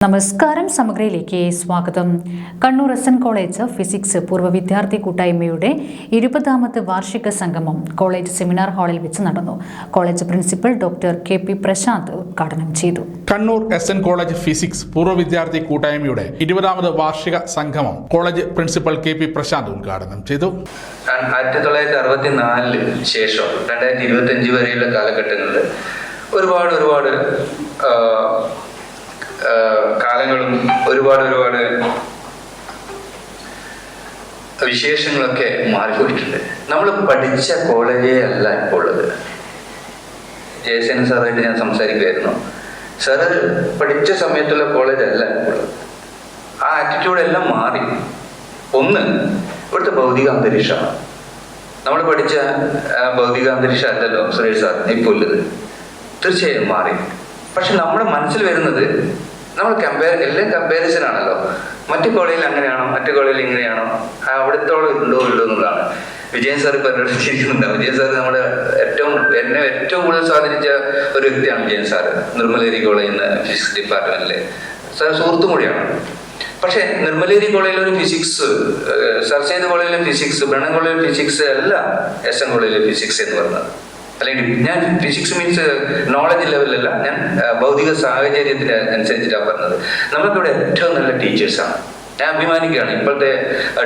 നമസ്കാരം, സമഗ്രയിലേക്ക് സ്വാഗതം. Kannur S N college physics പൂർവ്വ വിദ്യാർത്ഥി കൂട്ടായ്മയുടെ 20ാമത് വാർഷിക സംഗമം കോളേജ് സെമിനാർ ഹാളിൽ വെച്ച് നടന്നു. College principal doctor K P. Prashanth ഉദ്ഘാടനം ചെയ്തു. Kannur S N college physics പൂർവ്വ വിദ്യാർത്ഥി കൂട്ടായ്മയുടെ 20ാമത് വാർഷിക സംഗമം കോളേജ് പ്രിൻസിപ്പൽ കെ.പി. പ്രശാന്ത് ഉദ്ഘാടനം ചെയ്തു. 1964 ശേഷം 2025 വരെയുള്ള കാലഘട്ടങ്ങളിൽ ഒരുപാട് കാലങ്ങളും ഒരുപാട് വിശേഷങ്ങളൊക്കെ മാറിപ്പോയിട്ടുണ്ട്. നമ്മൾ പഠിച്ച കോളേജേ അല്ല ഇപ്പോൾ ഉള്ളത്. ജയസേന സാറായിട്ട് ഞാൻ സംസാരിക്കുമായിരുന്നു. സാറ് പഠിച്ച സമയത്തുള്ള കോളേജ് അല്ല ഇപ്പോൾ ഉള്ളത്. ആ ആറ്റിറ്റ്യൂഡ് എല്ലാം മാറി. ഒന്ന്, ഇവിടുത്തെ ഭൗതിക അന്തരീക്ഷമാണ്. നമ്മൾ പഠിച്ച ഭൗതിക അന്തരീക്ഷം അല്ലല്ലോ സുരേഷ് സാർ ഇപ്പോൾ ഉള്ളത്. തീർച്ചയായും മാറി. പക്ഷെ നമ്മുടെ മനസ്സിൽ വരുന്നത് നമ്മൾ എല്ലാം കമ്പാരിസൺ ആണല്ലോ. മറ്റു കോളേജിൽ അങ്ങനെയാണോ, മറ്റു കോളേജിൽ ഇങ്ങനെയാണോ, അവിടത്തോളം ഉണ്ടോ എന്നുള്ളതാണ്. വിജയൻ സാർ ഇപ്പൊ എന്നോട് ചിരിക്കുന്നുണ്ടാവും. വിജയൻ സാർ നമ്മുടെ എന്നെ ഏറ്റവും കൂടുതൽ സ്വാധീനിച്ച ഒരു വ്യക്തിയാണ് വിജയൻ സാർ. നിർമ്മലേരി കോളേജിൽ നിന്ന് ഫിസിക്സ് ഡിപ്പാർട്ട്മെന്റിലെ സാർ സുഹൃത്തും കൂടിയാണ്. പക്ഷെ നിർമ്മലേരി കോളേജിലെ ഒരു ഫിസിക്സ്, സർ സെയ്ദ് കോളേജിലെ ഫിസിക്സ്, ബ്രണ്ണൻ കോളേജിലെ ഫിസിക്സ് അല്ല എസ് എൻ കോളേജിലെ ഫിസിക്സ് എന്ന് പറയുന്നത്. അല്ലെങ്കിൽ ഞാൻ ഫിസിക്സ് മീൻസ് നോളജ് ലെവലല്ല, ഞാൻ ഭൗതിക സാഹചര്യത്തിന് അനുസരിച്ചിട്ടാണ് പറഞ്ഞത്. നമുക്കിവിടെ ഏറ്റവും നല്ല ടീച്ചേഴ്സാണ്. ഞാൻ അഭിമാനിക്കുകയാണ് ഇപ്പോഴത്തെ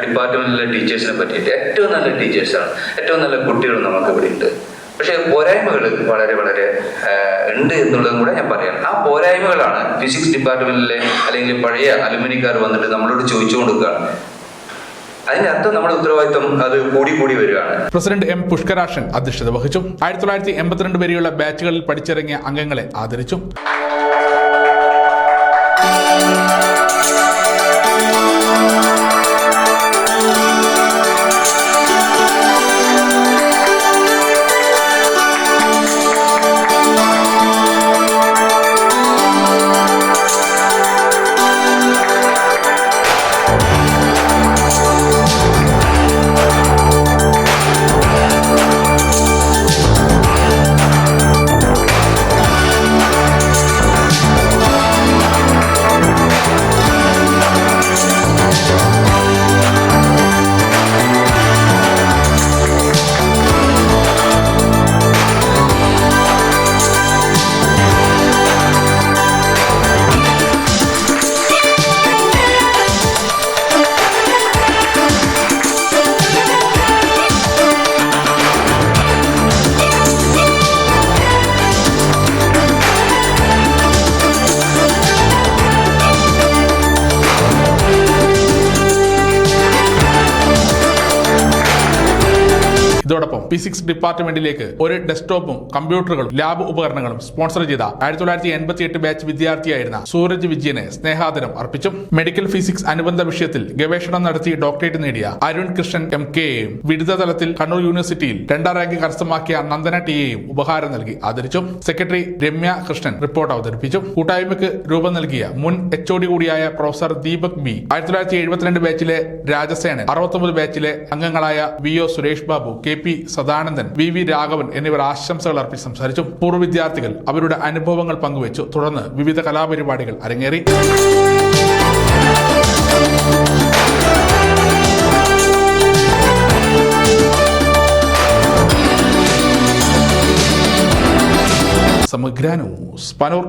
ഡിപ്പാർട്ട്മെന്റിലെ ടീച്ചേഴ്സിനെ പറ്റിയിട്ട്. ഏറ്റവും നല്ല ടീച്ചേഴ്സാണ്, ഏറ്റവും നല്ല കുട്ടികൾ നമുക്ക് ഇവിടെ ഉണ്ട്. പക്ഷെ പോരായ്മകൾ വളരെ ഉണ്ട് എന്നുള്ളതും കൂടെ ഞാൻ പറയാം. ആ പോരായ്മകളാണ് ഫിസിക്സ് ഡിപ്പാർട്ട്മെന്റിലെ അല്ലെങ്കിൽ പഴയ അലുമിനിക്കാർ വന്നിട്ട് നമ്മളോട് ചോദിച്ചു കൊടുക്കുകയാണ്. അതിനർത്ഥം നമ്മുടെ ഉത്തരവാദിത്വം അത് കൂടി വരികയാണ്. പ്രസിഡന്റ് എം പുഷ്കരാക്ഷൻ അധ്യക്ഷത വഹിച്ചു. 1982 വരെയുള്ള ബാച്ചുകളിൽ പഠിച്ചിറങ്ങിയ അംഗങ്ങളെ ആദരിച്ചു. ഇതോടൊപ്പം ഫിസിക്സ് ഡിപ്പാർട്ട്മെന്റിലേക്ക് ഒരു ഡെസ്ക്ടോപ്പും കമ്പ്യൂട്ടറുകളും ലാബ് ഉപകരണങ്ങളും സ്പോൺസർ ചെയ്ത 1988 ബാച്ച് വിദ്യാർത്ഥിയായിരുന്ന സൂരജ് വിജയനെ സ്നേഹാദരം അർപ്പിച്ചു. മെഡിക്കൽ ഫിസിക്സ് അനുബന്ധ വിഷയത്തിൽ ഗവേഷണം നടത്തി ഡോക്ടറേറ്റ് നേടിയ അരുൺ കൃഷ്ണൻ MK-യെയും വിവിധ തലത്തിൽ കണ്ണൂർ യൂണിവേഴ്സിറ്റിയിൽ 2ാം റാങ്ക് കരസ്ഥമാക്കിയ നന്ദന T-യെയും ഉപഹാരം നൽകി ആദരിച്ചു. സെക്രട്ടറി രമ്യ കൃഷ്ണൻ റിപ്പോർട്ട് അവതരിപ്പിച്ചു. കൂട്ടായ്മയ്ക്ക് രൂപം നൽകിയ മുൻ HOD കൂടിയായ പ്രൊഫസർ ദീപക് B, 1972 ബാച്ചിലെ രാജസേനൻ, 69 ബാച്ചിലെ അംഗങ്ങളായ VO Suresh Babu, KP Sadanandan, VV Raghavan എന്നിവർ ആശംസകൾ അർപ്പിച്ച് സംസാരിച്ചു. പൂർവ്വ വിദ്യാർത്ഥികൾ അവരുടെ അനുഭവങ്ങൾ പങ്കുവച്ചു. തുടർന്ന് വിവിധ കലാപരിപാടികൾ അരങ്ങേറി. സമഗ്ര ന്യൂസ്, പനൂർ.